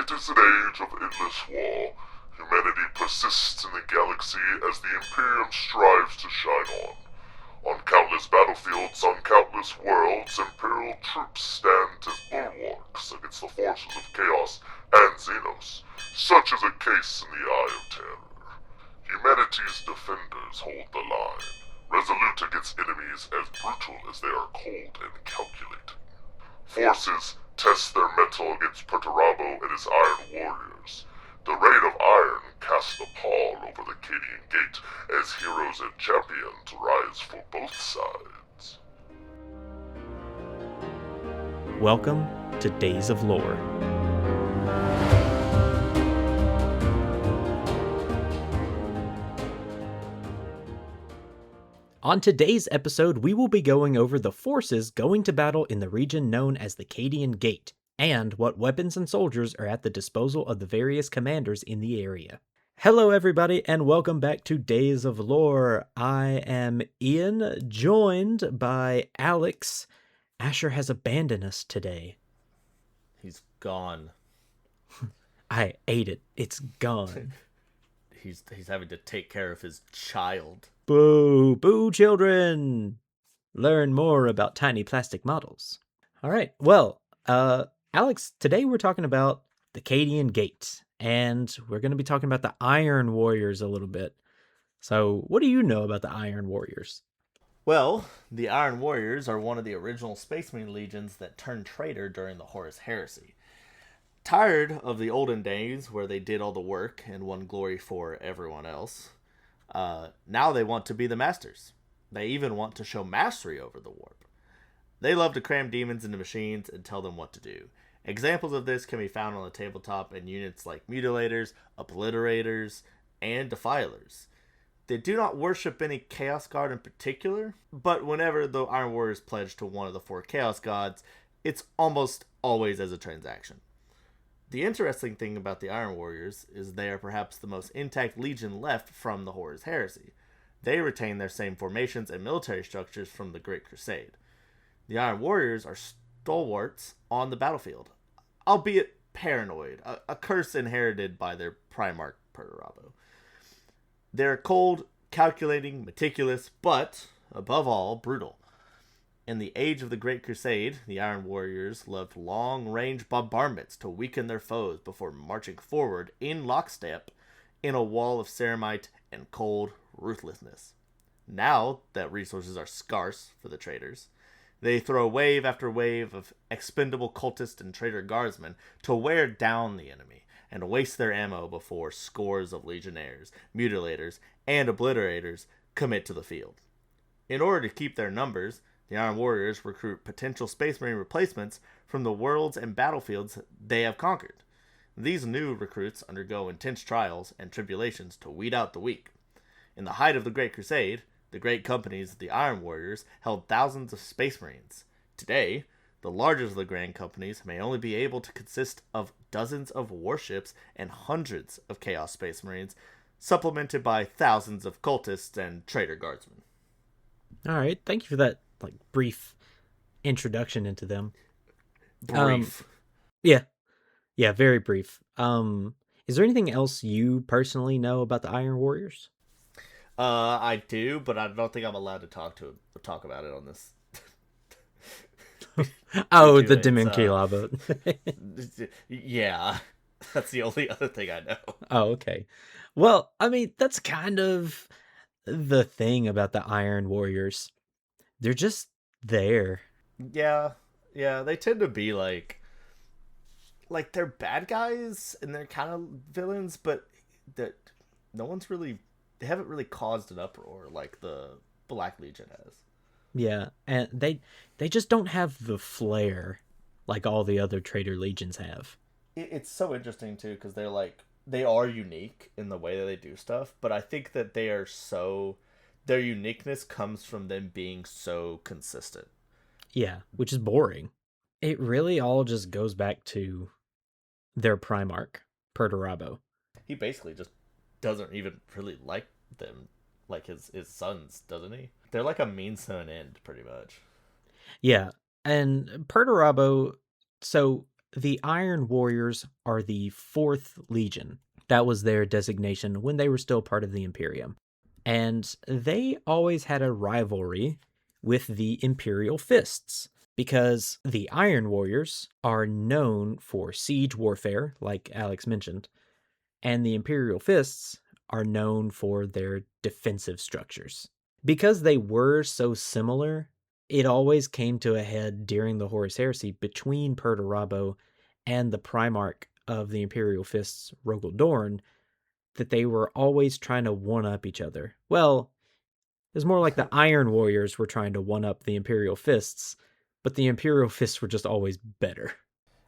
It is an age of endless war. Humanity persists in the galaxy as the Imperium strives to shine on. On countless battlefields, on countless worlds, Imperial troops stand as bulwarks against the forces of Chaos and Xenos. Such is a case in the Eye of Terror. Humanity's defenders hold the line, resolute against enemies as brutal as they are cold and calculating. Forces test their mettle against Perturabo and his Iron Warriors. The Rain of Iron casts a pall over the Cadian Gate as heroes and champions rise for both sides. Welcome to Days of Lore. On today's episode, we will be going over the forces going to battle in the region known as the Cadian Gate, and what weapons and soldiers are at the disposal of the various commanders in the area. Hello everybody, and welcome back to Days of Lore. I am Ian, joined by Alex. Asher has abandoned us today. He's gone. I ate it. It's gone. He's having to take care of his child. Boo! Boo, children! Learn more about tiny plastic models. All right, well, Alex, today we're talking about the Cadian Gate, and we're going to be talking about the Iron Warriors a little bit. So, what do you know about the Iron Warriors? Well, the Iron Warriors are one of the original Space Marine legions that turned traitor during the Horus Heresy. Tired of the olden days where they did all the work and won glory for everyone else, now they want to be the masters. They even want to show mastery over the warp. They love to cram demons into machines and tell them what to do. Examples of this can be found on the tabletop in units like Mutilators, Obliterators, and Defilers. They do not worship any Chaos God in particular, but whenever the Iron Warriors pledge to one of the four Chaos Gods, it's almost always as a transaction. The interesting thing about the Iron Warriors is they are perhaps the most intact legion left from the Horus Heresy. They retain their same formations and military structures from the Great Crusade. The Iron Warriors are stalwarts on the battlefield, albeit paranoid, a curse inherited by their Primarch Perturabo. They're cold, calculating, meticulous, but, above all, brutal. In the age of the Great Crusade, the Iron Warriors loved long-range bombardments to weaken their foes before marching forward in lockstep in a wall of ceramite and cold ruthlessness. Now that resources are scarce for the traitors, they throw wave after wave of expendable cultists and traitor guardsmen to wear down the enemy and waste their ammo before scores of legionnaires, mutilators, and obliterators commit to the field. In order to keep their numbers, the Iron Warriors recruit potential Space Marine replacements from the worlds and battlefields they have conquered. These new recruits undergo intense trials and tribulations to weed out the weak. In the height of the Great Crusade, the great companies of the Iron Warriors held thousands of Space Marines. Today, the largest of the grand companies may only be able to consist of dozens of warships and hundreds of Chaos Space Marines, supplemented by thousands of cultists and traitor guardsmen. All right, thank you for that brief introduction into them. Brief. Yeah, very brief. Is there anything else you personally know about the Iron Warriors? I do, but I don't think I'm allowed to talk about it on this. Oh, the Diminkilabo. Yeah, that's the only other thing I know. Oh, okay. Well, I mean, that's kind of the thing about the Iron Warriors. They're just there. Yeah, they tend to be like they're bad guys and they're kind of villains, but that they haven't really caused an uproar like the Black Legion has. Yeah, and they just don't have the flair like all the other traitor legions have. It's so interesting too because they are unique in the way that they do stuff, but I think that their uniqueness comes from them being so consistent. Yeah, which is boring. It really all just goes back to their Primarch, Perturabo. He basically just doesn't even really like them, like his sons, doesn't he? They're like a means to an end, pretty much. Yeah, and Perturabo, so the Iron Warriors are the 4th Legion. That was their designation when they were still part of the Imperium. And they always had a rivalry with the Imperial Fists, because the Iron Warriors are known for siege warfare, like Alex mentioned, and the Imperial Fists are known for their defensive structures. Because they were so similar, it always came to a head during the Horus Heresy between Perturabo and the Primarch of the Imperial Fists, Rogel Dorn, that they were always trying to one-up each other. Well, it was more like the Iron Warriors were trying to one-up the Imperial Fists, but the Imperial Fists were just always better.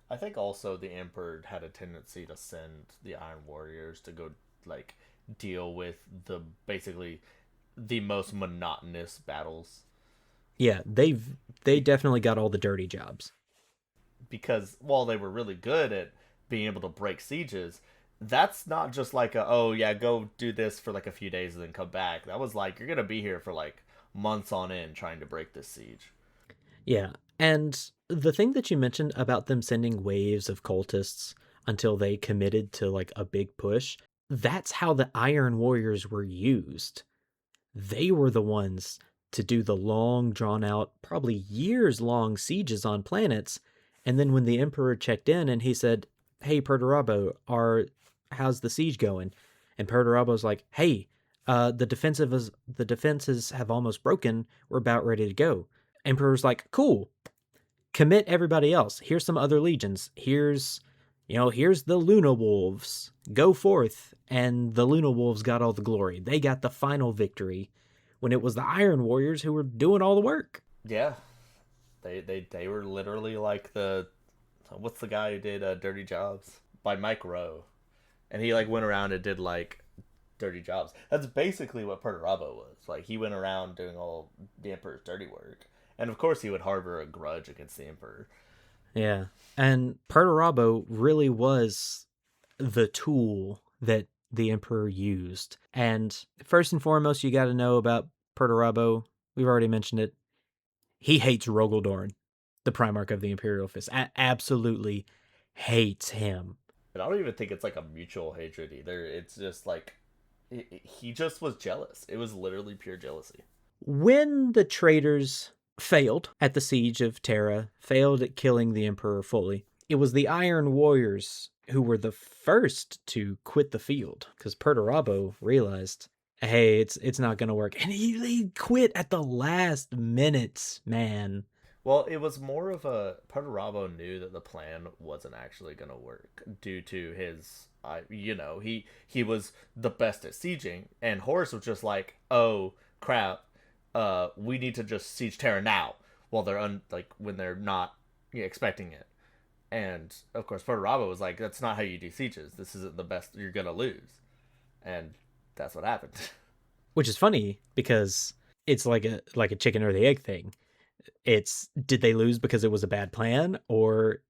I think also the Emperor had a tendency to send the Iron Warriors to go, like, deal with basically the most monotonous battles. Yeah, they definitely got all the dirty jobs. Because while they were really good at being able to break sieges, that's not just like oh yeah, go do this for like a few days and then come back. That was like, you're gonna be here for like months on end trying to break this siege. Yeah, and the thing that you mentioned about them sending waves of cultists until they committed to like a big push, that's how the Iron Warriors were used. They were the ones to do the long, drawn-out, probably years-long sieges on planets, and then when the Emperor checked in and he said, "Hey, Perturabo, how's the siege going?" And Perturabo's like, "Hey, the defenses have almost broken. We're about ready to go." Emperor's like, "Cool. Commit everybody else. Here's some other legions. Here's the Luna Wolves. Go forth." And the Luna Wolves got all the glory. They got the final victory when it was the Iron Warriors who were doing all the work. Yeah. They were literally like what's the guy who did Dirty Jobs? By Mike Rowe. And he like went around and did like dirty jobs. That's basically what Perturabo was. Like, he went around doing all the Emperor's dirty work. And of course he would harbor a grudge against the Emperor. Yeah. And Perturabo really was the tool that the Emperor used. And first and foremost, you got to know about Perturabo. We've already mentioned it. He hates Rogel Dorn, the Primarch of the Imperial Fist. Absolutely hates him. And I don't even think it's like a mutual hatred either. It's just like, he just was jealous. It was literally pure jealousy. When the traitors failed at the siege of Terra, failed at killing the Emperor fully, it was the Iron Warriors who were the first to quit the field, because Perturabo realized, hey, it's not going to work. And he quit at the last minute, man. Well, it was more of Perturabo knew that the plan wasn't actually going to work due to his, he was the best at sieging, and Horus was just like, oh, crap, we need to just siege Terra now, while they're when they're not expecting it. And of course Perturabo was like, that's not how you do sieges. This isn't the best. You're gonna lose. And that's what happened. Which is funny because it's like a chicken or the egg thing. It's, did they lose because it was a bad plan, or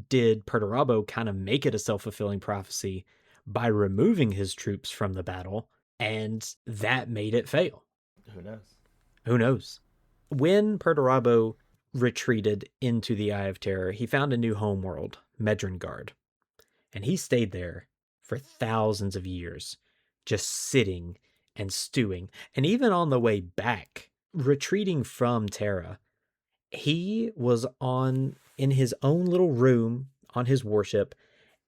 did Perturabo kind of make it a self-fulfilling prophecy by removing his troops from the battle, and that made it fail? Who knows? When Perturabo retreated into the Eye of Terror, he found a new homeworld, Medrengard, and he stayed there for thousands of years, just sitting and stewing. And even on the way back, retreating from Terra, he was in his own little room on his warship,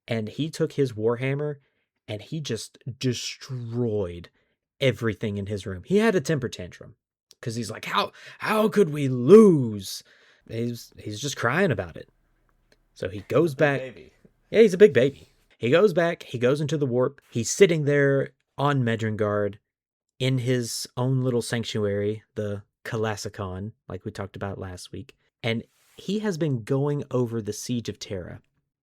and he took his warhammer and he just destroyed everything in his room. He had a temper tantrum because he's like, how could we lose? He's just crying about it. So he goes back. Baby. Yeah, he's a big baby. He goes back. He goes into the warp. He's sitting there on Medrengard in his own little sanctuary, the Calassicon, like we talked about last week. And he has been going over the Siege of Terra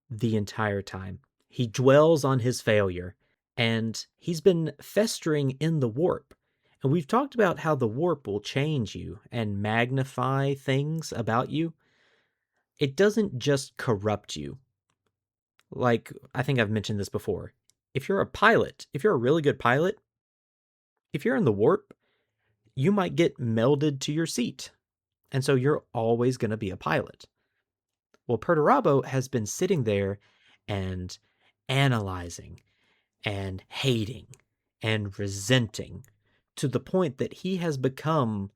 the entire time. He dwells on his failure, and he's been festering in the warp. And we've talked about how the warp will change you and magnify things about you. It doesn't just corrupt you. Like, I think I've mentioned this before. If you're a really good pilot, if you're in the warp, you might get melded to your seat. And so you're always going to be a pilot. Well, Perturabo has been sitting there and analyzing and hating and resenting to the point that he has become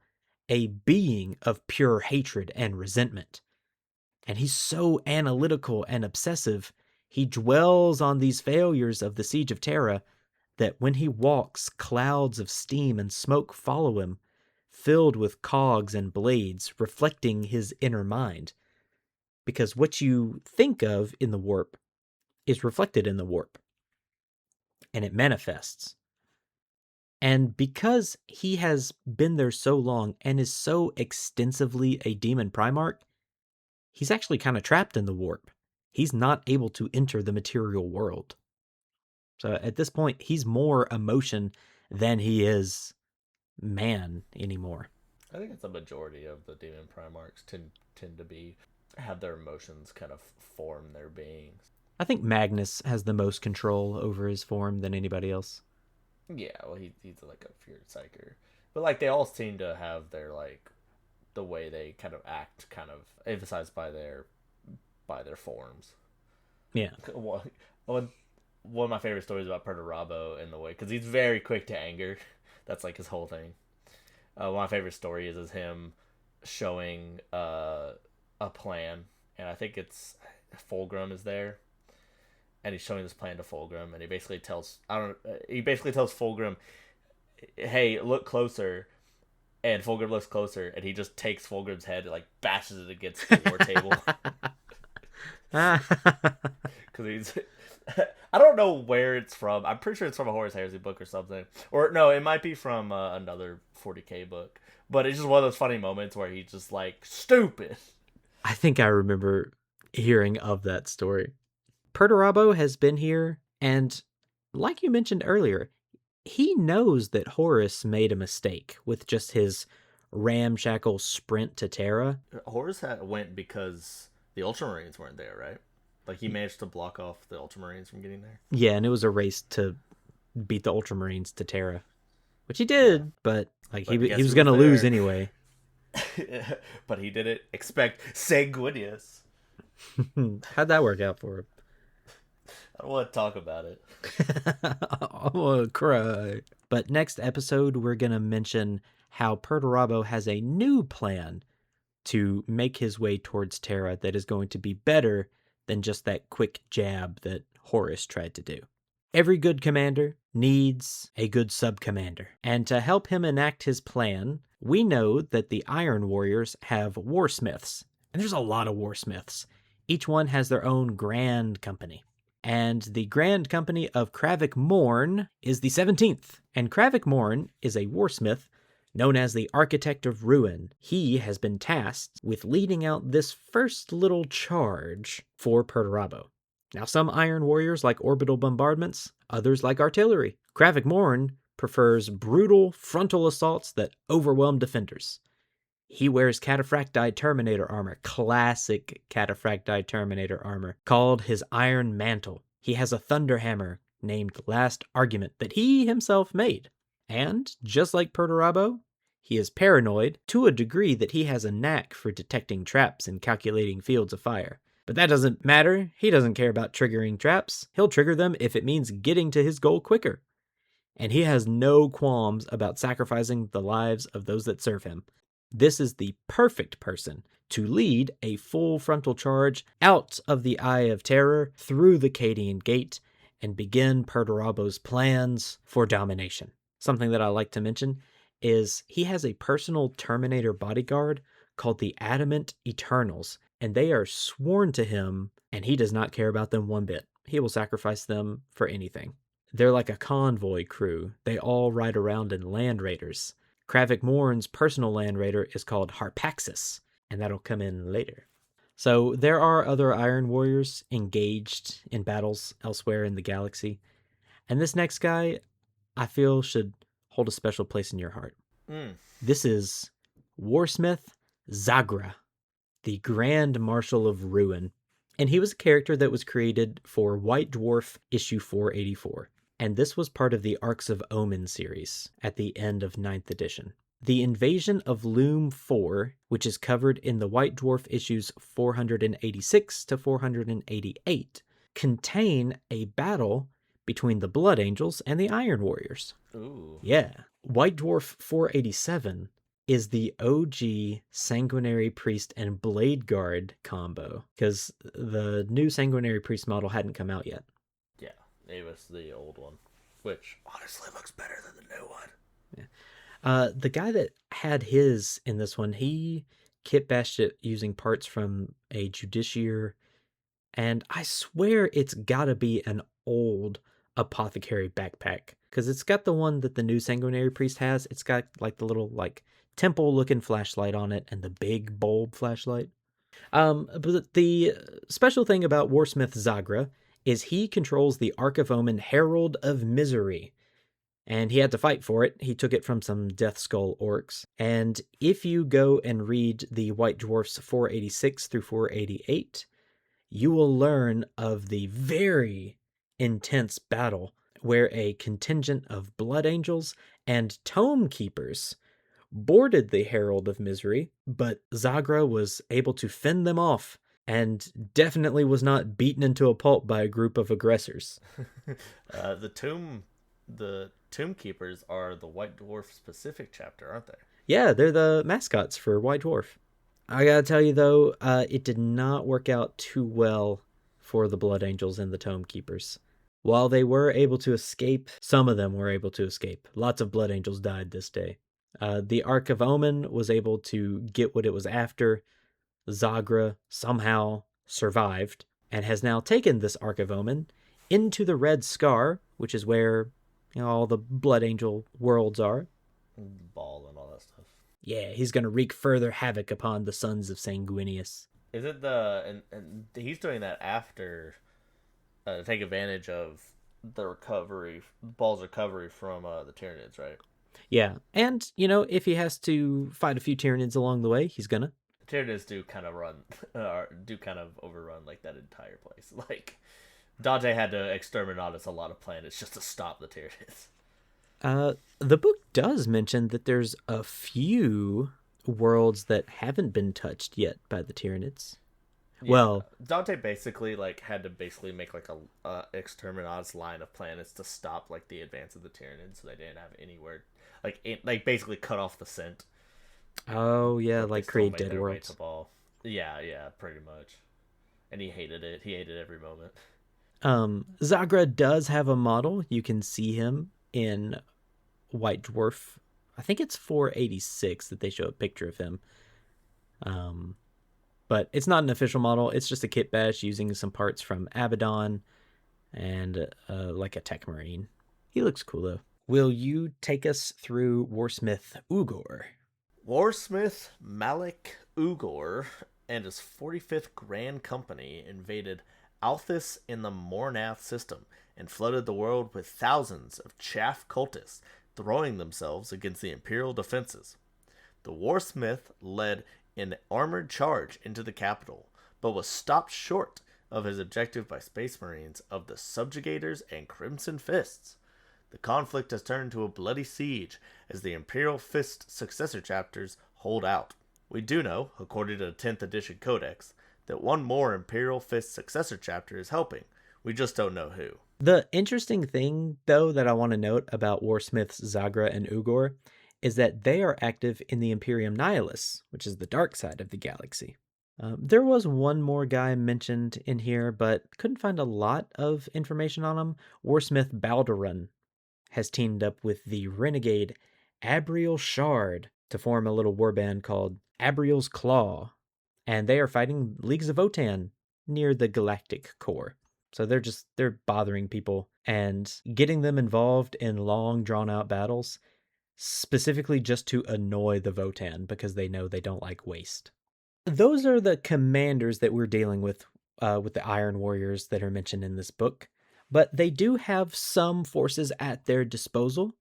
a being of pure hatred and resentment. And he's so analytical and obsessive, he dwells on these failures of the Siege of Terra that when he walks, clouds of steam and smoke follow him, filled with cogs and blades, reflecting his inner mind. Because what you think of in the warp is reflected in the warp, and it manifests. And because he has been there so long and is so extensively a demon Primarch, he's actually kind of trapped in the warp. He's not able to enter the material world. So at this point, he's more emotion than he is man anymore. I think it's a majority of the demon Primarchs tend to have their emotions kind of form their beings. I think Magnus has the most control over his form than anybody else. Yeah, well, he's like a feared psyker. But, like, they all seem to have their, like, the way they kind of act kind of emphasized by their forms. Yeah. One of my favorite stories about Perturabo in the way, because he's very quick to anger. That's, like, his whole thing. One of my favorite stories is him showing a plan, and I think it's Fulgrim is there, and he's showing this plan to Fulgrim, and he basically tells Fulgrim, "Hey, look closer," and Fulgrim looks closer, and he just takes Fulgrim's head and, like, bashes it against the war table. Because he's, I don't know where it's from. I'm pretty sure it's from a Horus Heresy book or something, or no, it might be from another 40k book. But it's just one of those funny moments where he's just like, stupid. I think I remember hearing of that story. Perturabo has been here, and like you mentioned earlier, he knows that Horus made a mistake with just his ramshackle sprint to Terra. Horus went because the Ultramarines weren't there, right? Like, he managed to block off the Ultramarines from getting there. Yeah, and it was a race to beat the Ultramarines to Terra, which he did, but he was going to lose anyway. But he didn't expect Sanguinius. How'd that work out for him? I don't want to talk about it. I want to cry. But next episode, we're going to mention how Perturabo has a new plan to make his way towards Terra that is going to be better than just that quick jab that Horus tried to do. Every good commander needs a good sub-commander. And to help him enact his plan, we know that the Iron Warriors have warsmiths. And there's a lot of warsmiths. Each one has their own grand company. And the Grand Company of Kravik Morn is the 17th. And Kravik Morn is a warsmith known as the Architect of Ruin. He has been tasked with leading out this first little charge for Perturabo. Now, some Iron Warriors like orbital bombardments, others like artillery. Kravik Morn prefers brutal frontal assaults that overwhelm defenders. He wears Cataphracti Terminator armor, classic Cataphracti Terminator armor, called his Iron Mantle. He has a thunder hammer named Last Argument that he himself made. And, just like Perturabo, he is paranoid to a degree that he has a knack for detecting traps and calculating fields of fire. But that doesn't matter. He doesn't care about triggering traps. He'll trigger them if it means getting to his goal quicker. And he has no qualms about sacrificing the lives of those that serve him. This is the perfect person to lead a full frontal charge out of the Eye of Terror through the Cadian Gate and begin Perturabo's plans for domination. Something that I like to mention is he has a personal Terminator bodyguard called the Adamant Eternals, and they are sworn to him, and he does not care about them one bit. He will sacrifice them for anything. They're like a convoy crew. They all ride around in Land Raiders. Kravik Morn's personal Land Raider is called Harpaxis, and that'll come in later. So there are other Iron Warriors engaged in battles elsewhere in the galaxy, and this next guy, I feel, should hold a special place in your heart. This is Warsmith Zagra, the Grand Marshal of Ruin, and he was a character that was created for White Dwarf issue 484. And this was part of the Arcs of Omen series at the end of 9th edition. The invasion of Loom 4, which is covered in the White Dwarf issues 486 to 488, contain a battle between the Blood Angels and the Iron Warriors. Ooh. Yeah. White Dwarf 487 is the OG Sanguinary Priest and Blade Guard combo, because the new Sanguinary Priest model hadn't come out yet. Yeah, it was the old one, which honestly looks better than the new one. The guy that had his in this one, he kit bashed it using parts from a Judiciar, and I swear it's gotta be an old apothecary backpack, because it's got the one that the new Sanguinary Priest has. It's got like the little like temple looking flashlight on it and the big bulb flashlight. But the special thing about Warsmith Zagra is he controls the Ark of Omen Herald of Misery, and he had to fight for it. He took it from some Death Skull orcs. And if you go and read the White Dwarfs 486 through 488, you will learn of the very intense battle where a contingent of Blood Angels and Tome Keepers boarded the Herald of Misery, but Zagra was able to fend them off and definitely was not beaten into a pulp by a group of aggressors. The Tomb Keepers are the White Dwarf specific chapter, aren't they? Yeah, they're the mascots for White Dwarf. I gotta tell you though, it did not work out too well for the Blood Angels and the Tome Keepers. While they were able to escape, some of them were able to escape. Lots of Blood Angels died this day. The Ark of Omen was able to get what it was after. Zagra somehow survived and has now taken this Ark of Omen into the Red Scar, which is where all the Blood Angel worlds are. Ball and all that stuff. Yeah, he's going to wreak further havoc upon the sons of Sanguinius. Is it and he's doing that after to take advantage of the Ball's recovery from the Tyranids, right? Yeah, and, if he has to fight a few Tyranids along the way, he's gonna. Tyranids do kind of overrun like that entire place. Like, Dante had to exterminate a lot of planets just to stop the Tyranids. The book does mention that there's a few worlds that haven't been touched yet by the Tyranids. Yeah. Well, Dante basically had to make like a exterminatus line of planets to stop like the advance of the Tyranids, so they didn't have anywhere basically cut off the scent. Oh yeah, like create dead worlds. Yeah, pretty much. And he hated it. He hated every moment. Zagra does have a model. You can see him in White Dwarf. I think it's 486 that they show a picture of him. But it's not an official model. It's just a kit bash using some parts from Abaddon and like a Tech Marine. He looks cool though. Will you take us through Warsmith Ugor? Warsmith Malik Ugor and his 45th Grand Company invaded Althus in the Mornath system and flooded the world with thousands of chaff cultists throwing themselves against the Imperial defenses. The Warsmith led an armored charge into the capital, but was stopped short of his objective by Space Marines of the Subjugators and Crimson Fists. The conflict has turned to a bloody siege as the Imperial Fist successor chapters hold out. We do know, according to the 10th edition Codex, that one more Imperial Fist successor chapter is helping. We just don't know who. The interesting thing, though, that I want to note about Warsmiths Zagra and Ugor is that they are active in the Imperium Nihilus, which is the dark side of the galaxy. There was one more guy mentioned in here, but couldn't find a lot of information on him. Warsmith Balduran has teamed up with the renegade Abriel Shard to form a little warband called Abriel's Claw, and they are fighting Leagues of Votan near the Galactic Core. So they're bothering people and getting them involved in long, drawn-out battles, specifically just to annoy the Votan because they know they don't like waste. Those are the commanders that we're dealing with the Iron Warriors that are mentioned in this book, but they do have some forces at their disposal.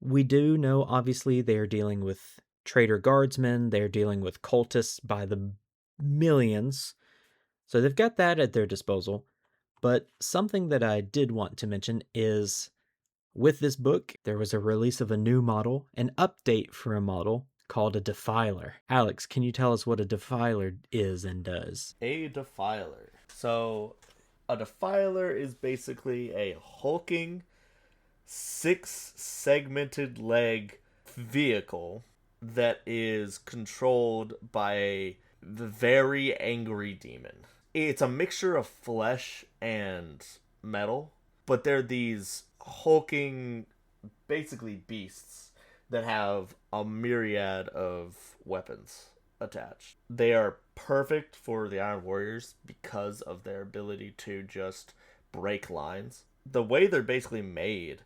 We do know, obviously, they are dealing with traitor guardsmen, they're dealing with cultists by the millions, so they've got that at their disposal. But something that I did want to mention is With this book, there was a release of a new model, an update for a model called a Defiler. Alex, can you tell us what a Defiler is and does? A Defiler. So, a Defiler is basically a hulking, 6-segmented leg vehicle that is controlled by a very angry demon. It's a mixture of flesh and metal, but they're these hulking, basically beasts that have a myriad of weapons attached. They are perfect for the Iron Warriors because of their ability to just break lines. The way they're basically made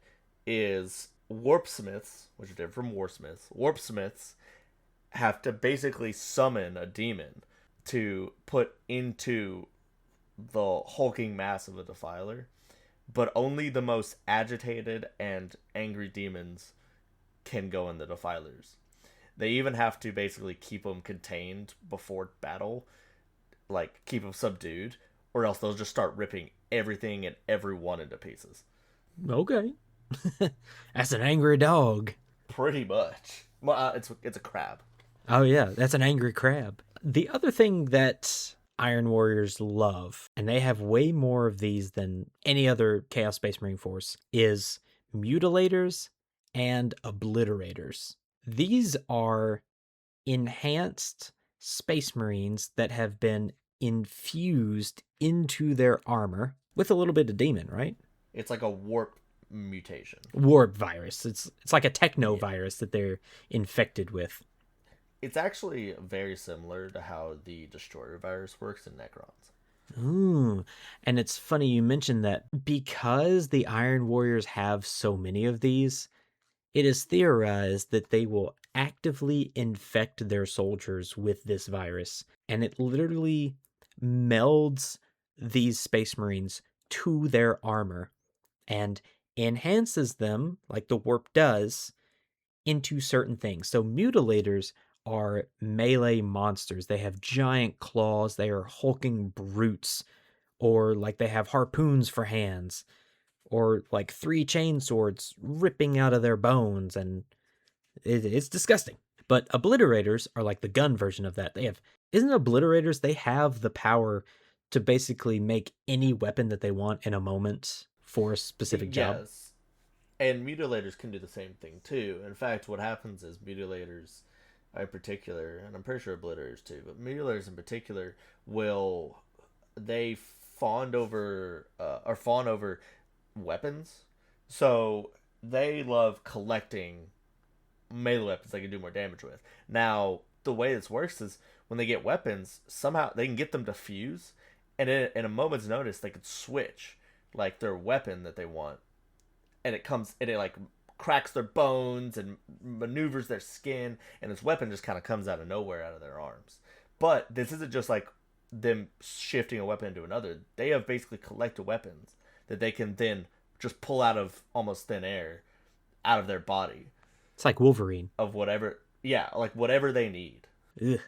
is warpsmiths, which are different from warsmiths. Warpsmiths have to basically summon a demon to put into the hulking mass of a Defiler, but only the most agitated and angry demons can go in the Defilers. They even have to basically keep them contained before battle, like keep them subdued, or else they'll just start ripping everything and everyone into pieces. Okay. That's an angry dog. Pretty much. Well, it's a crab. Oh, yeah, that's an angry crab. The other thing that Iron Warriors love, and they have way more of these than any other Chaos Space Marine force, is mutilators and obliterators. These are enhanced Space Marines that have been infused into their armor with a little bit of demon, right? It's like a warp mutation. Warp virus. It's like a techno virus that they're infected with. It's actually very similar to how the Destroyer virus works in Necrons. Ooh, and it's funny you mentioned that because the Iron Warriors have so many of these, it is theorized that they will actively infect their soldiers with this virus, and it literally melds these Space Marines to their armor and enhances them, like the warp does, into certain things. So mutilators are melee monsters. They have giant claws. They are hulking brutes, or like they have harpoons for hands, or like 3 chain swords ripping out of their bones, and it's disgusting. But obliterators are like the gun version of that. Isn't obliterators, they have the power to basically make any weapon that they want in a moment for a specific job. Yes. And mutilators can do the same thing too. In fact, what happens is mutilators in particular, and I'm pretty sure obliterators too, but mutilators in particular they fawn over weapons. So they love collecting melee weapons they can do more damage with. Now, the way this works is when they get weapons, somehow they can get them to fuse, and in a moment's notice, they could switch like their weapon that they want, and it like cracks their bones and maneuvers their skin, and this weapon just kind of comes out of nowhere out of their arms. But this isn't just like them shifting a weapon into another. They have basically collected weapons that they can then just pull out of almost thin air out of their body. It's like Wolverine. Of whatever, yeah, like whatever they need. Ugh.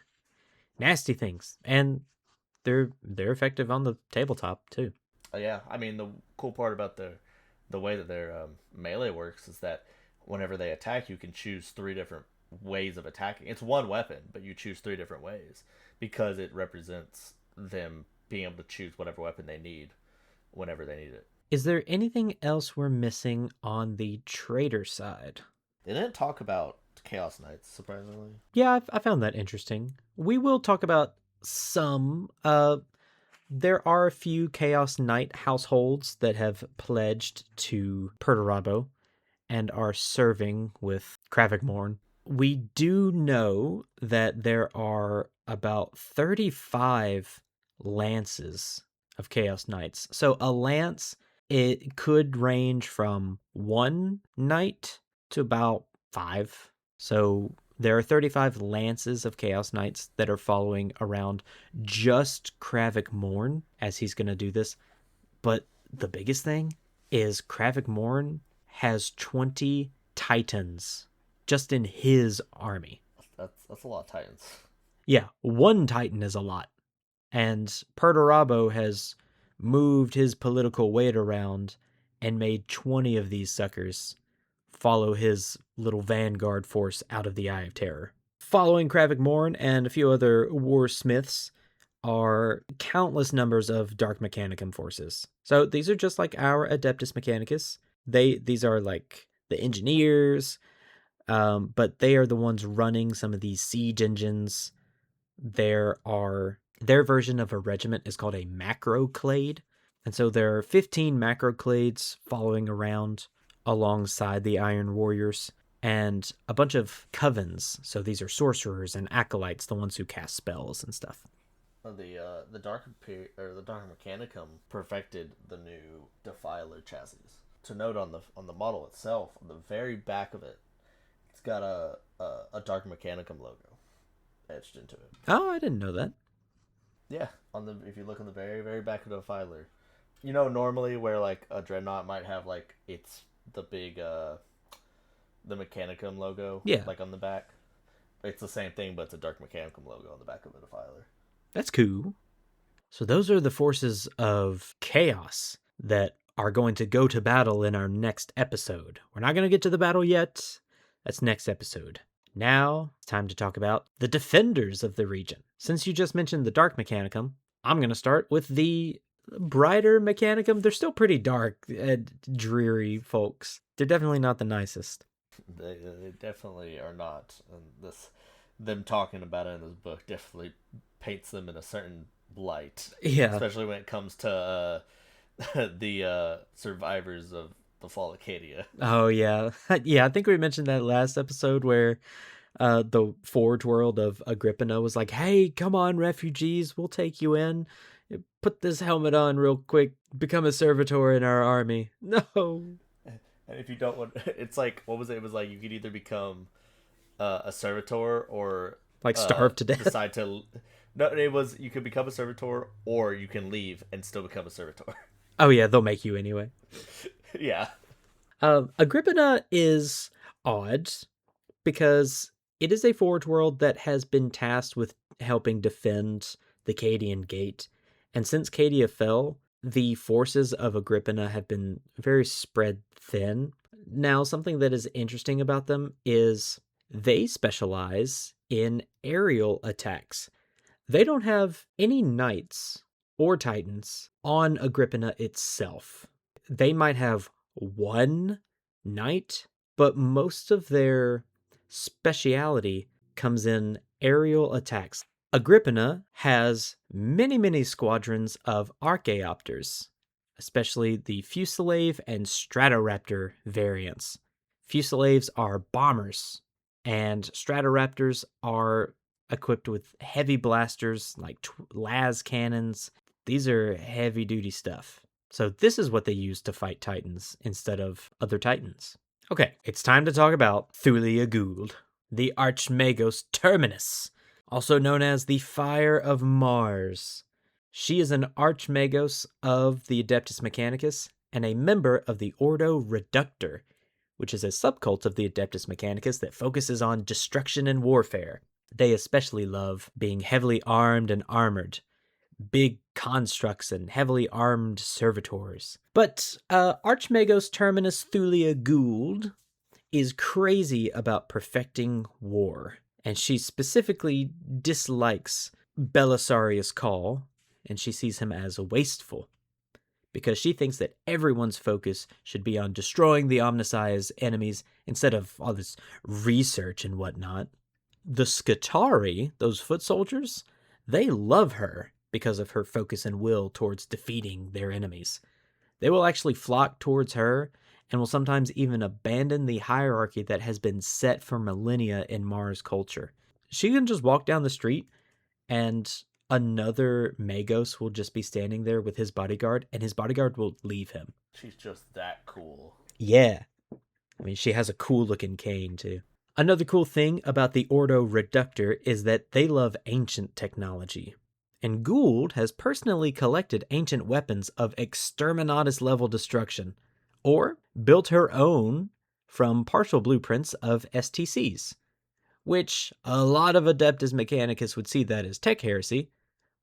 Nasty things. And they're effective on the tabletop too. Yeah, I mean, the cool part about the way that their melee works is that whenever they attack, you can choose 3 different ways of attacking. It's one weapon, but you choose 3 different ways because it represents them being able to choose whatever weapon they need whenever they need it. Is there anything else we're missing on the trader side? They didn't talk about Chaos Knights, surprisingly. Yeah, I found that interesting. We will talk about some. There are a few Chaos Knight households that have pledged to Perturabo and are serving with Kravik We do know that there are about 35 lances of Chaos Knights. So a lance, it could range from 1 knight to about 5. So there are 35 lances of Chaos Knights that are following around just Kravik Morn as he's going to do this. But the biggest thing is Kravik Morn has 20 Titans just in his army. That's a lot of Titans. Yeah, 1 Titan is a lot. And Perturabo has moved his political weight around and made 20 of these suckers follow his little vanguard force out of the Eye of Terror. Following Kravik Morn and a few other war smiths are countless numbers of Dark Mechanicum forces. So these are just like our Adeptus Mechanicus. These are like the engineers, but they are the ones running some of these siege engines. Their version of a regiment is called a macroclade. And so there are 15 macroclades following around alongside the Iron Warriors, and a bunch of covens. So these are sorcerers and acolytes, the ones who cast spells and stuff. The Dark Mechanicum perfected the new Defiler chassis. To note on the model itself, on the very back of it, it's got a Dark Mechanicum logo etched into it. Oh, I didn't know that. Yeah, if you look on the very, very back of the Defiler, you know, normally where like a Dreadnought might have like the big the Mechanicum logo, like on the back. It's the same thing, but it's a Dark Mechanicum logo on the back of the Defiler. That's cool. So those are the forces of chaos that are going to go to battle in our next episode. We're not going to get to the battle yet. That's next episode. Now, it's time to talk about the defenders of the region. Since you just mentioned the Dark Mechanicum, I'm going to start with the brighter Mechanicum. They're still pretty dark and dreary folks. They're definitely not the nicest. They definitely are not. And them talking about it in this book definitely paints them in a certain light. Yeah. Especially when it comes to the survivors of the Fall of Cadia. Oh, yeah. Yeah, I think we mentioned that last episode where the Forge World of Agrippina was like, hey, come on, refugees, we'll take you in. Put this helmet on real quick. Become a servitor in our army. No. And if you don't want... It's like, what was it? It was like you could either become a servitor or... Like starve to death? Decide to... No, it was you could become a servitor or you can leave and still become a servitor. Oh, yeah, they'll make you anyway. Yeah. Agrippina is odd because it is a Forge World that has been tasked with helping defend the Cadian Gate. And since Cadia fell, the forces of Agrippina have been very spread thin. Now, something that is interesting about them is they specialize in aerial attacks. They don't have any knights or titans on Agrippina itself. They might have one knight, but most of their speciality comes in aerial attacks. Agrippina has many, many squadrons of Archaeopters, especially the Fusillade and Stratoraptor variants. Fusillades are bombers, and Stratoraptors are equipped with heavy blasters like las cannons. These are heavy-duty stuff. So this is what they use to fight Titans instead of other Titans. Okay, it's time to talk about Thulia Gould, the Archmagos Terminus, also known as the Fire of Mars. She is an Archmagos of the Adeptus Mechanicus and a member of the Ordo Reductor, which is a subcult of the Adeptus Mechanicus that focuses on destruction and warfare. They especially love being heavily armed and armored, big constructs and heavily armed servitors. But Archmagos Terminus Thulia Gould is crazy about perfecting war, and she specifically dislikes Belisarius Call, and she sees him as wasteful, because she thinks that everyone's focus should be on destroying the Omnissiah's enemies instead of all this research and whatnot. The Scutari, those foot soldiers, they love her because of her focus and will towards defeating their enemies. They will actually flock towards her and will sometimes even abandon the hierarchy that has been set for millennia in Mars culture. She can just walk down the street and another Magos will just be standing there with his bodyguard, and his bodyguard will leave him. She's just that cool. Yeah. I mean, she has a cool looking cane too. Another cool thing about the Ordo Reductor is that they love ancient technology. And Gould has personally collected ancient weapons of exterminatus level destruction, or built her own from partial blueprints of STCs, which a lot of Adeptus Mechanicus would see that as tech heresy,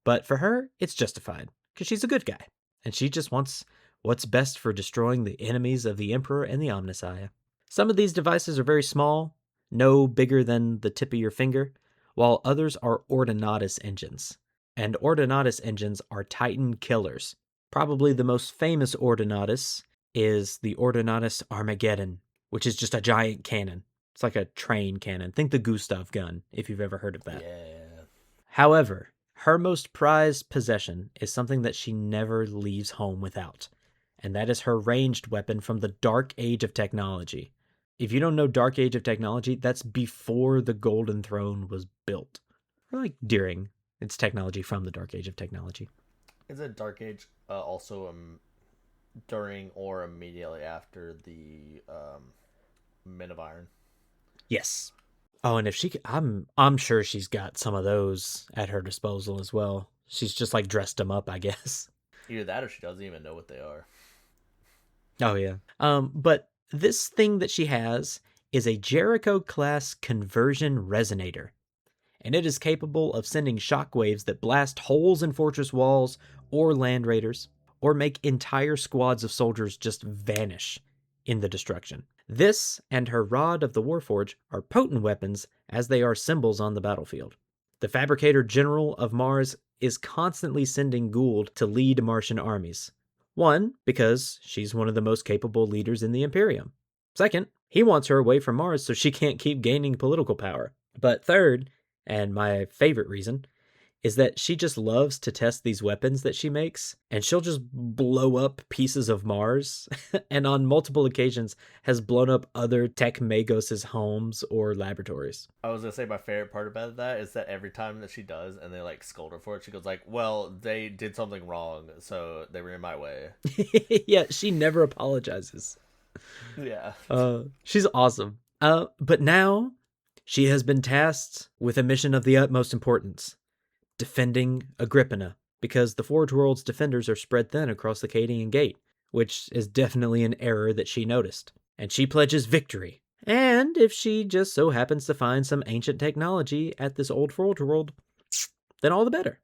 but for her, it's justified, because she's a good guy, and she just wants what's best for destroying the enemies of the Emperor and the Omnissiah. Some of these devices are very small, no bigger than the tip of your finger, while others are Ordinatus engines. And Ordinatus engines are Titan killers. Probably the most famous Ordinatus is the Ordinatus Armageddon, which is just a giant cannon. It's like a train cannon. Think the Gustav gun, if you've ever heard of that. Yeah. However, her most prized possession is something that she never leaves home without, and that is her ranged weapon from the Dark Age of Technology. If you don't know Dark Age of Technology, that's before the Golden Throne was built. Or like during its technology from the Dark Age of Technology. Is it Dark Age also during or immediately after the Men of Iron? Yes. Oh, and if she, I'm sure she's got some of those at her disposal as well. She's just like dressed them up, I guess. Either that or she doesn't even know what they are. Oh yeah. But this thing that she has is a Jericho-class conversion resonator, and it is capable of sending shockwaves that blast holes in fortress walls or land raiders, or make entire squads of soldiers just vanish in the destruction. This and her Rod of the Warforged are potent weapons as they are symbols on the battlefield. The Fabricator General of Mars is constantly sending Gould to lead Martian armies. One, because she's one of the most capable leaders in the Imperium. Second, he wants her away from Mars so she can't keep gaining political power. But third, and my favorite reason, is that she just loves to test these weapons that she makes, and she'll just blow up pieces of Mars, and on multiple occasions has blown up other Tech Magos' homes or laboratories. I was gonna say my favorite part about that is that every time that she does and they like scold her for it, she goes like, well, they did something wrong, so they were in my way. Yeah, she never apologizes. Yeah. She's awesome. But now she has been tasked with a mission of the utmost importance. Defending Agrippina, because the Forge World's defenders are spread thin across the Cadian Gate, which is definitely an error that she noticed. And she pledges victory. And if she just so happens to find some ancient technology at this old Forge World, then all the better.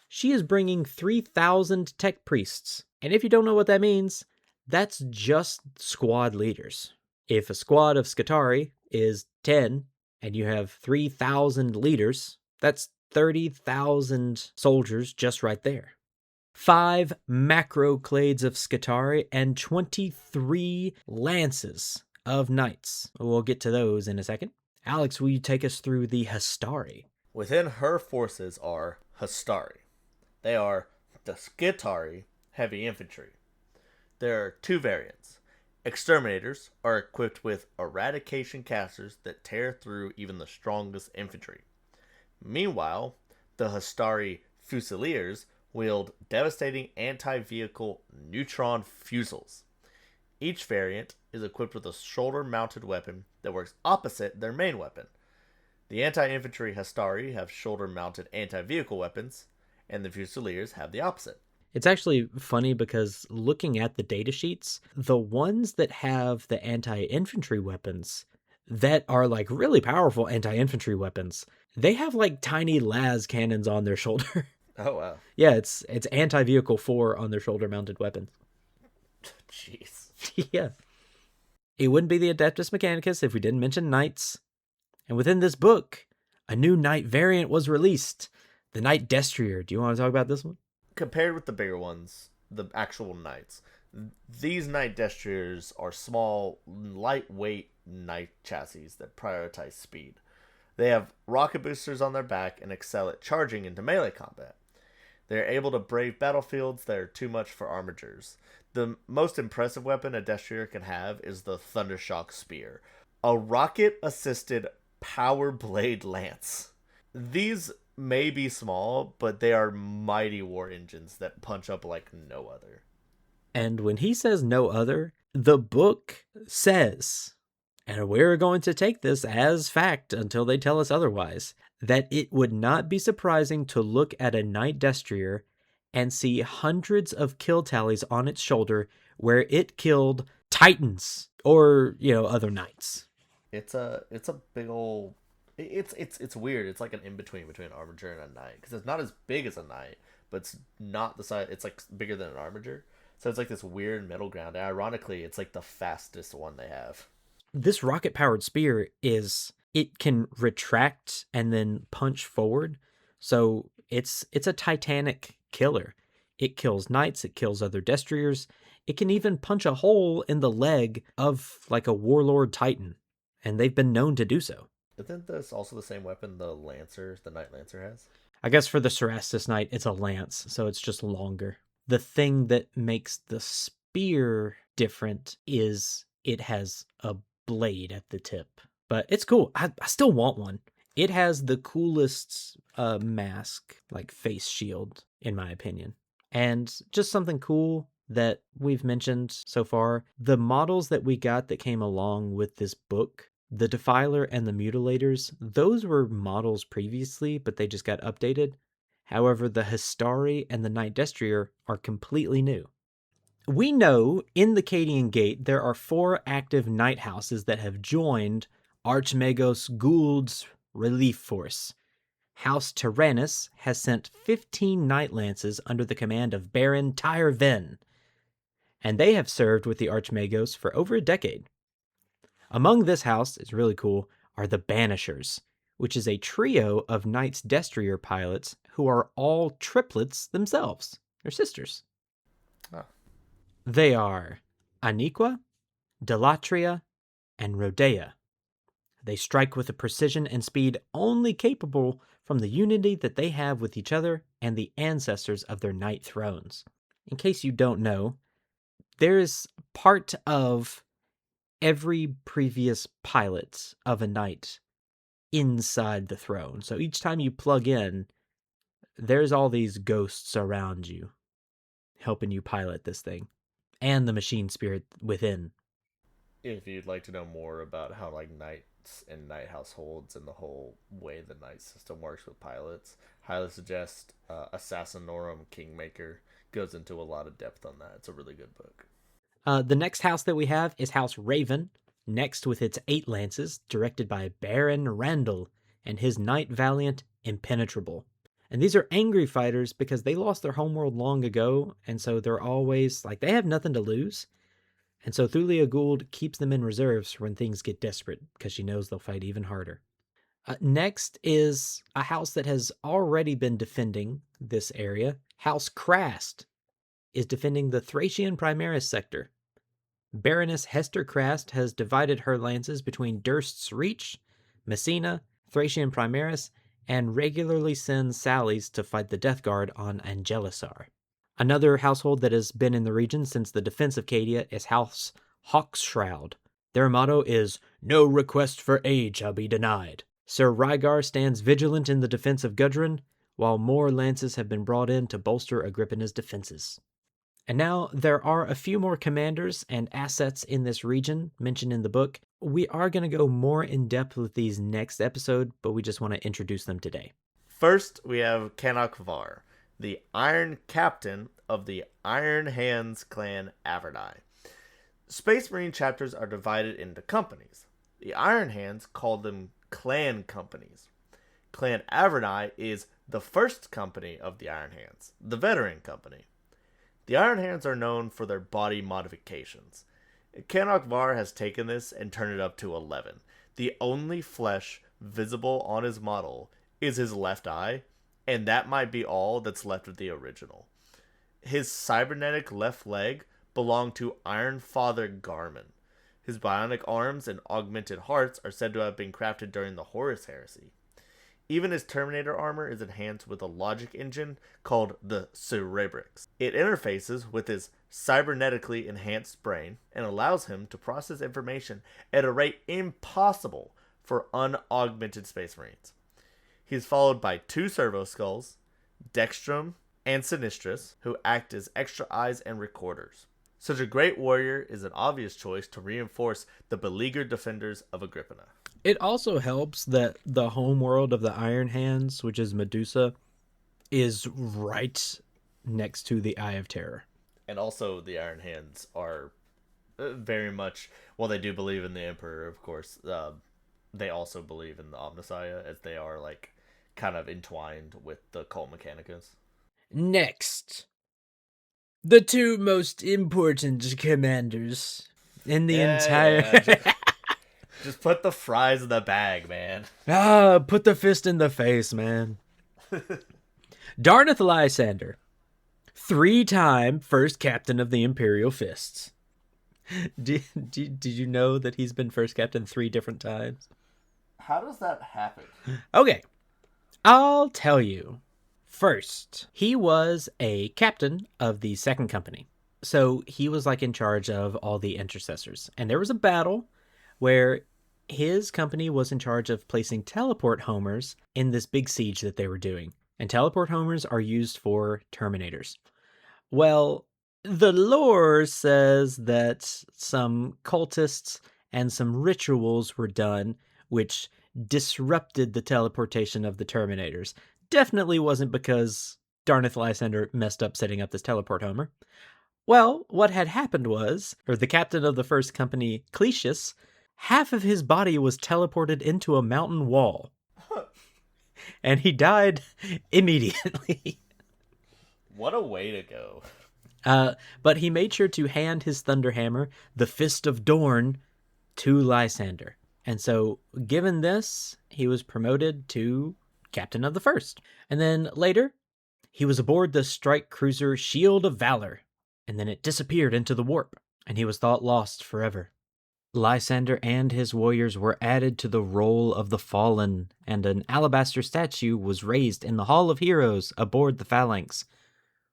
She is bringing 3,000 tech priests. And if you don't know what that means, that's just squad leaders. If a squad of Scutari is 10, and you have 3,000 leaders, that's 30,000 soldiers just right there. 5 macroclades of Scutari and 23 lances of knights. We'll get to those in a second. Alex, will you take us through the Hastari? Within her forces are Hastari. They are the Scutari heavy infantry. There are 2 variants. Exterminators are equipped with eradication casters that tear through even the strongest infantry. Meanwhile, the Hastari Fusiliers wield devastating anti-vehicle neutron fusils. Each variant is equipped with a shoulder-mounted weapon that works opposite their main weapon. The anti-infantry Hastari have shoulder-mounted anti-vehicle weapons, and the Fusiliers have the opposite. It's actually funny because looking at the datasheets, the ones that have the anti-infantry weapons that are like really powerful anti-infantry weapons, they have like tiny las cannons on their shoulder. Oh, wow. Yeah, it's anti-vehicle 4 on their shoulder-mounted weapons. Jeez. Yeah. It wouldn't be the Adeptus Mechanicus if we didn't mention knights. And within this book, a new knight variant was released. The Knight Destrier. Do you want to talk about this one? Compared with the bigger ones, the actual knights, these Knight Destriers are small, lightweight knight chassis that prioritize speed. They have rocket boosters on their back and excel at charging into melee combat. They are able to brave battlefields that are too much for armigers. The most impressive weapon a Destrier can have is the Thundershock Spear, a rocket-assisted power blade lance. These may be small, but they are mighty war engines that punch up like no other. And when he says no other, the book says, and we're going to take this as fact until they tell us otherwise, that it would not be surprising to look at a Knight Destrier and see hundreds of kill tallies on its shoulder where it killed titans or, other knights. It's a big old... It's weird. It's like an in-between between an armiger and a knight. Because it's not as big as a knight, but it's not the size... It's like bigger than an armiger. So it's like this weird middle ground. And ironically, it's like the fastest one they have. This rocket powered spear it can retract and then punch forward. So it's a titanic killer. It kills knights, it kills other destriers. It can even punch a hole in the leg of like a warlord titan, and they've been known to do so. Isn't this also the same weapon the Knight Lancer has? I guess for the Cerastus Knight, it's a lance, so it's just longer. The thing that makes the spear different is it has a blade at the tip. But it's cool. I still want one. It has the coolest mask, like face shield, in my opinion. And just something cool that we've mentioned so far, the models that we got that came along with this book, the Defiler and the Mutilators, those were models previously, but they just got updated. However, the Histari and the Night Destrier are completely new. We know in the Cadian Gate there are 4 active night houses that have joined Archmagos Gould's relief force. House Tyrannus has sent 15 Night Lances under the command of Baron Tyrven, and they have served with the Archmagos for over a decade. Among this house, is really cool, are the Banishers, which is a trio of Knight's Destrier pilots who are all triplets themselves. They're sisters. Oh. They are Aniqua, Delatria, and Rodea. They strike with a precision and speed only capable from the unity that they have with each other and the ancestors of their knight thrones. In case you don't know, there is part of every previous pilot of a knight inside the throne. So each time you plug in, there's all these ghosts around you helping you pilot this thing, and the machine spirit within. If you'd like to know more about how like knights and knight households and the whole way the knight system works with pilots, highly suggest Assassinorum Kingmaker. Goes into a lot of depth on that. It's a really good book. The next house that we have is House Raven, next with its 8 lances, directed by Baron Randall and his knight valiant Impenetrable. And these are angry fighters because they lost their homeworld long ago, and so they're always like they have nothing to lose. And so Thulia Gould keeps them in reserves for when things get desperate, because she knows they'll fight even harder. Next is a house that has already been defending this area. House Krast is defending the Thracian Primaris sector. Baroness Hester Krast has divided her lances between Durst's Reach, Messina, Thracian Primaris, and regularly sends sallies to fight the Death Guard on Angelisar. Another household that has been in the region since the defense of Cadia is House Hawksshroud. Their motto is, "No request for aid shall be denied." Sir Rygar stands vigilant in the defense of Gudrun, while more lances have been brought in to bolster Agrippina's defenses. And now there are a few more commanders and assets in this region mentioned in the book. We are going to go more in depth with these next episode, but we just want to introduce them today. First, we have Canak Var, the Iron Captain of the Iron Hands clan Avernai. Space Marine chapters are divided into companies. The Iron Hands call them clan companies. Clan Avernai is the first company of the Iron Hands, the veteran company. The Iron Hands are known for their body modifications. Canak Var has taken this and turned it up to 11. The only flesh visible on his model is his left eye, and that might be all that's left of the original. His cybernetic left leg belonged to Iron Father Garmin. His bionic arms and augmented hearts are said to have been crafted during the Horus Heresy. Even his Terminator armor is enhanced with a logic engine called the Cerebrix. It interfaces with his cybernetically enhanced brain and allows him to process information at a rate impossible for unaugmented Space Marines. He is followed by 2 Servo Skulls, Dextrum, and Sinistris, who act as extra eyes and recorders. Such a great warrior is an obvious choice to reinforce the beleaguered defenders of Agrippina. It also helps that the homeworld of the Iron Hands, which is Medusa, is right next to the Eye of Terror. And also the Iron Hands are very much, well, they do believe in the Emperor, of course. They also believe in the Omnissiah, as they are like kind of entwined with the Cult Mechanicus. Next, The two most important commanders in the entire... Yeah. Just put the fries in the bag, man. Put the fist in the face, man. Darneth Lysander, 3-time first captain of the Imperial Fists. Did you know that he's been first captain 3 different times? How does that happen? Okay, I'll tell you. First, he was a captain of the second company. So he was like in charge of all the intercessors. And there was a battle where his company was in charge of placing teleport homers in this big siege that they were doing. And teleport homers are used for terminators. Well, the lore says that some cultists and some rituals were done which disrupted the teleportation of the terminators. Definitely wasn't because Darneth Lysander messed up setting up this teleport homer. Well, what had happened was, the captain of the first company, Cletius, half of his body was teleported into a mountain wall. And he died immediately. What a way to go. But he made sure to hand his Thunderhammer, the Fist of Dorn, to Lysander. And so, given this, he was promoted to Captain of the First. And then later, he was aboard the strike cruiser Shield of Valor. And then it disappeared into the warp, and he was thought lost forever. Lysander and his warriors were added to the Roll of the Fallen, and an alabaster statue was raised in the Hall of Heroes aboard the Phalanx.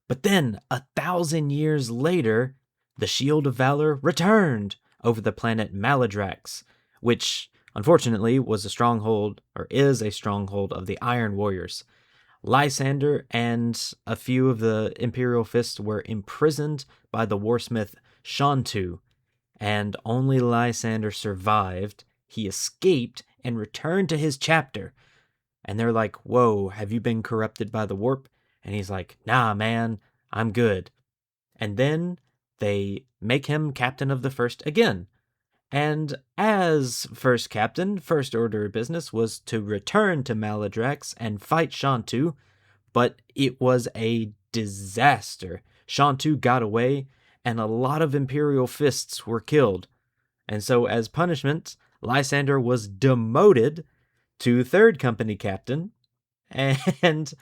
But then, 1,000 years later, the Shield of Valor returned over the planet Maladrax, which, unfortunately, was a stronghold, or is a stronghold of the Iron Warriors. Lysander and a few of the Imperial Fists were imprisoned by the warsmith Shantu, and only Lysander survived. He escaped and returned to his chapter. And they're like, "Whoa, have you been corrupted by the warp?" And he's like, "Nah, man, I'm good." And then they make him captain of the First again. And as first captain, first order of business was to return to Maladrax and fight Shantu, but it was a disaster. Shantu got away, and a lot of Imperial Fists were killed. And so as punishment, Lysander was demoted to third company captain, and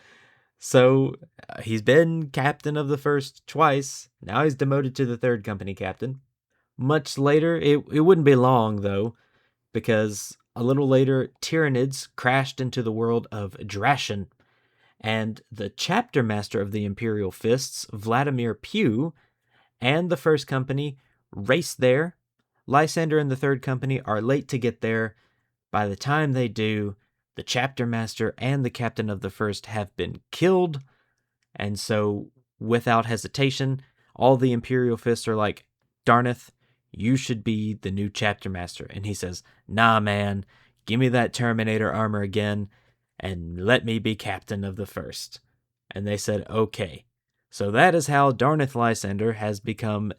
so he's been captain of the First twice. Now he's demoted to the third company captain. Much later, it wouldn't be long, though, because a little later, Tyranids crashed into the world of Drashan, and the chapter master of the Imperial Fists, Vladimir Pugh, and the First Company race there. Lysander and the Third Company are late to get there. By the time they do, the chapter master and the captain of the First have been killed, and so, without hesitation, all the Imperial Fists are like, "Darneth, you should be the new chapter master." And he says, "Nah, man, give me that Terminator armor again, and let me be captain of the First." And they said, "Okay." So that is how Darneth Lysander has become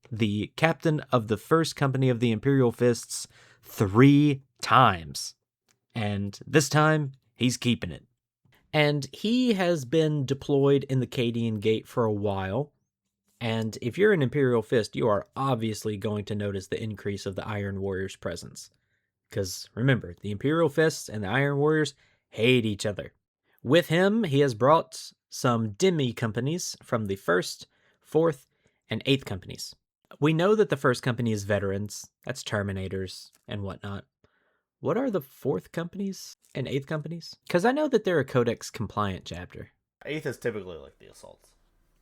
the captain of the First Company of the Imperial Fists 3 times. And this time, he's keeping it. And he has been deployed in the Cadian Gate for a while. And if you're an Imperial Fist, you are obviously going to notice the increase of the Iron Warriors' presence. Because remember, the Imperial Fists and the Iron Warriors hate each other. With him, he has brought some demi-companies from the 1st, 4th, and 8th companies. We know that the 1st company is veterans, that's Terminators, and whatnot. What are the 4th companies and 8th companies? Because I know that they're a Codex-compliant chapter. 8th is typically like the assaults.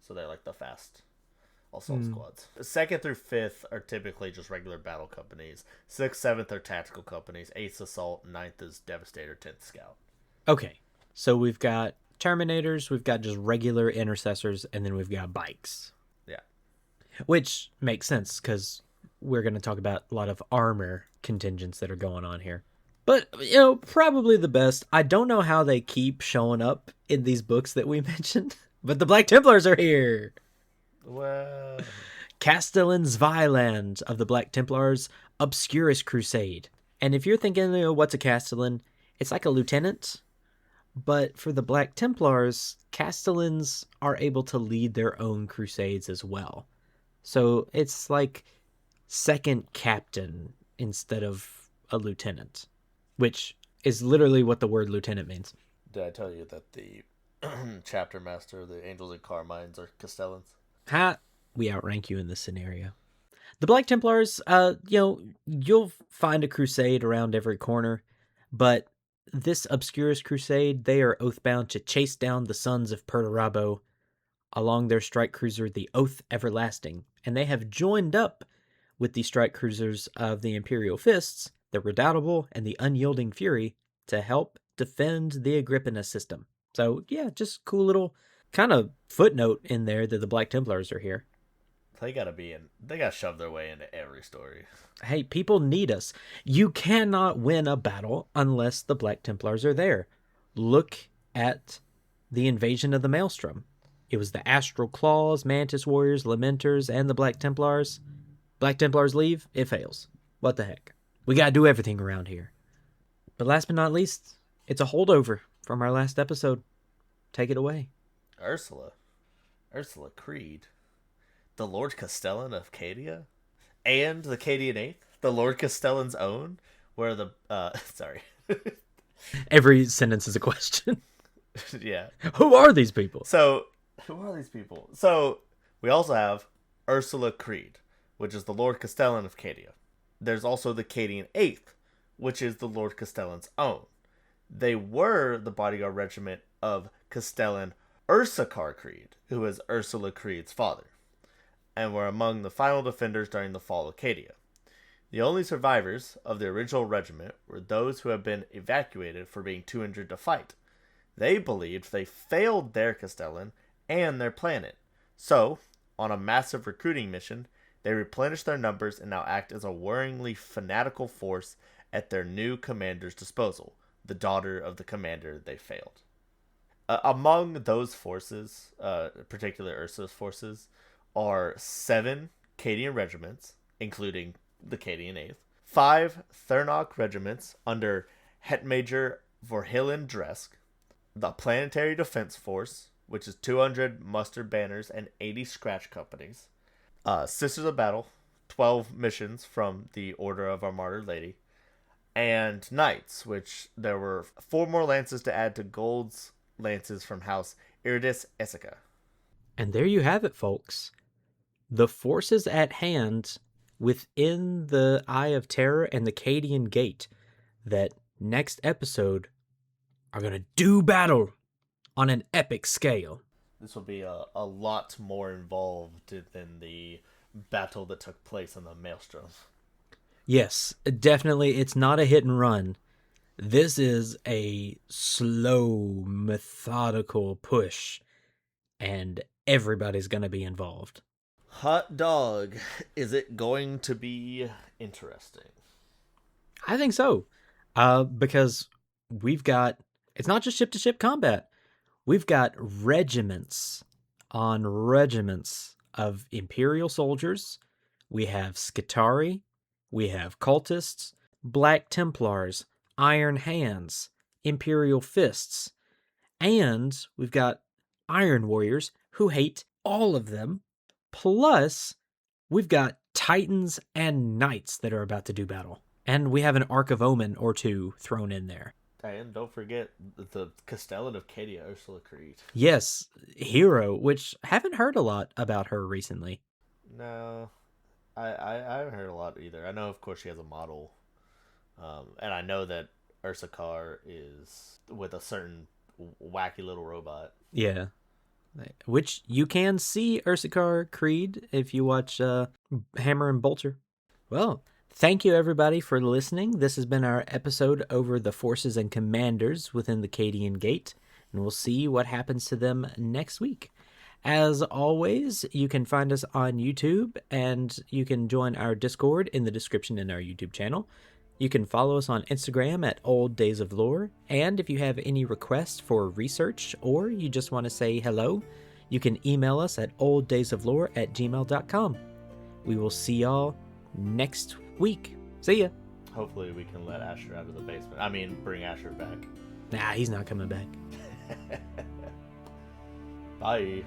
So they're like the fast assault squads. 2nd through 5th are typically just regular battle companies. 6th, 7th are tactical companies. 8th assault, 9th is Devastator, 10th scout. Okay, so we've got Terminators, we've got just regular intercessors, and then we've got bikes. Yeah. Which makes sense, because we're going to talk about a lot of armor contingents that are going on here. But, probably the best. I don't know how they keep showing up in these books that we mentioned, but the Black Templars are here! Well, Castellan Zvyland of the Black Templars' Obscurus Crusade. And if you're thinking, what's a Castellan? It's like a lieutenant, But for the Black Templars, Castellans are able to lead their own crusades as well. So it's like second captain instead of a lieutenant, which is literally what the word lieutenant means. Did I tell you that the chapter master of the Angels and Carmines are Castellans? Ha! We outrank you in this scenario. The Black Templars, you'll find a crusade around every corner, but this obscurest crusade, they are oathbound to chase down the sons of Perturabo along their strike cruiser, the Oath Everlasting, and they have joined up with the strike cruisers of the Imperial Fists, the Redoubtable and the Unyielding Fury, to help defend the Agrippina system. So, yeah, just cool little kind of footnote in there that the Black Templars are here. They gotta shove their way into every story. Hey, people need us. You cannot win a battle unless the Black Templars are there. Look at the invasion of the Maelstrom. It was the Astral Claws, Mantis Warriors, Lamenters, and the Black Templars. Black Templars leave, it fails. What the heck? We gotta do everything around here. But last but not least, it's a holdover from our last episode. Take it away. Ursula Creed, the Lord Castellan of Cadia, and the Cadian 8th, the Lord Castellan's own, where the sorry. Every sentence is a question. Yeah. Who are these people? So we also have Ursula Creed, which is the Lord Castellan of Cadia. There's also the Cadian 8th, which is the Lord Castellan's own. They were the bodyguard regiment of Castellan Ursakar Creed, who is Ursula Creed's father, and were among the final defenders during the fall of Cadia. The only survivors of the original regiment were those who had been evacuated for being too injured to fight. They believed they failed their Castellan and their planet. So, on a massive recruiting mission, they replenished their numbers and now act as a worryingly fanatical force at their new commander's disposal, the daughter of the commander they failed. Among those forces, particularly Ursula's forces, are 7 Cadian regiments, including the Cadian 8th, 5 Thernok regiments under Het Major Vorhilen Dresk, the Planetary Defense Force, which is 200 mustard banners and 80 scratch companies, Sisters of Battle, 12 missions from the Order of Our Martyred Lady, and Knights, which there were 4 more lances to add to Gold's lances from House Iridis Essica. And there you have it, folks. The forces at hand within the Eye of Terror and the Cadian Gate that next episode are going to do battle on an epic scale. This will be a lot more involved than the battle that took place on the Maelstrom. Yes, definitely. It's not a hit and run. This is a slow, methodical push, and everybody's going to be involved. Hot dog, is it going to be interesting? I think so, because we've got, it's not just ship-to-ship combat. We've got regiments on regiments of Imperial soldiers. We have Skitarii, we have cultists, Black Templars, Iron Hands, Imperial Fists, and we've got Iron Warriors who hate all of them. Plus, we've got Titans and Knights that are about to do battle. And we have an Ark of Omen or 2 thrown in there. And don't forget the Castellan of Cadia, Ursula Creed. Yes, Hero, which haven't heard a lot about her recently. No, I haven't heard a lot either. I know, of course, she has a model. And I know that Ursakar is with a certain wacky little robot. Yeah. Which you can see Ursakar Creed if you watch Hammer and Bolter. Well, thank you everybody for listening. This has been our episode over the forces and commanders within the Cadian Gate, and we'll see what happens to them next week. As always, you can find us on YouTube, and you can join our Discord in the description in our YouTube channel. You can follow us on Instagram at Old Days of Lore, and if you have any requests for research or you just want to say hello, you can email us at olddaysoflore@gmail.com. We will see y'all next week. See ya! Hopefully we can let Asher out of the basement. I mean, bring Asher back. Nah, he's not coming back. Bye.